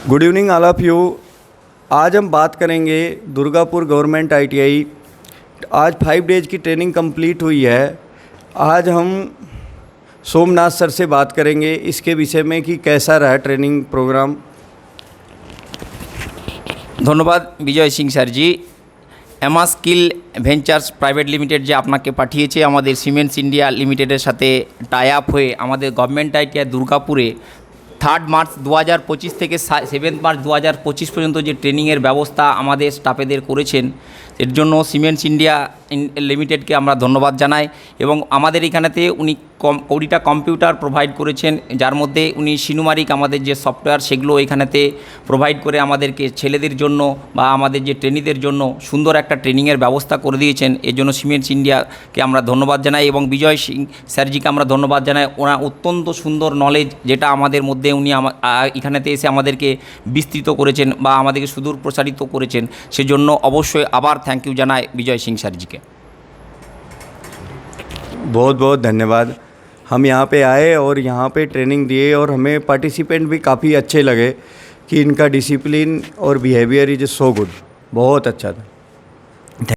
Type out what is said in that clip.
Good evening all of you. आज हम बात करेंगे दुर्गापुर गवर्नमेंट आईटीआई। आज 5 डेज़ की ट्रेनिंग कंप्लीट हुई है। आज हम सोमनाथ सर से बात करेंगे इसके विषय में कि कैसा रहा ट्रेनिंग प्रोग्राम। धन्यवाद विजय सिंह सर जी। एमा स्किल भेंचार्स प्राइवेट लिमिटेड যে আপনাকে পাঠিয়েছে আমাদের সিমেন্টস ইন্ডিয়া লিমিটেডের সাথে টাই আপ হয়ে আমাদের গভর্নমেন্ট আইটিআই দুর্গাপুরে 3 মার্চ 2025 থেকে 7 মার্চ 2025 পর্যন্ত যে ট্রেনিংয়ের ব্যবস্থা আমাদের স্টাফেদের করেছেন এর জন্য সিমেন্টস ইন্ডিয়া লিমিটেডকে আমরা ধন্যবাদ জানাই। এবং আমাদের এখানেতে উনি 20টা কম্পিউটার প্রোভাইড করেছেন, যার মধ্যে উনি সিনুমারিক আমাদের যে সফটওয়্যার সেগুলো এখানেতে প্রোভাইড করে আমাদেরকে ছেলেদের জন্য বা আমাদের যে ট্রেনিদের জন্য সুন্দর একটা ট্রেনিংয়ের ব্যবস্থা করে দিয়েছেন। এর জন্য সিমেন্টস ইন্ডিয়াকে আমরা ধন্যবাদ জানাই এবং বিজয় সিং স্যারজিকে আমরা ধন্যবাদ জানাই। ওনার অত্যন্ত সুন্দর নলেজ যেটা আমাদের মধ্যে উনি এখানেতে এসে আমাদেরকে বিস্তৃত করেছেন বা আমাদেরকে সুদূর প্রসারিত করেছেন, সেজন্য অবশ্যই আবার थैंक यू জানাই विजय सिंह सर जी के। बहुत बहुत धन्यवाद। हम यहाँ पे आए और यहाँ पे ट्रेनिंग दिए और हमें पार्टिसिपेंट भी काफ़ी अच्छे लगे कि इनका डिसिप्लिन और बिहेवियर इज़ सो गुड। बहुत अच्छा था।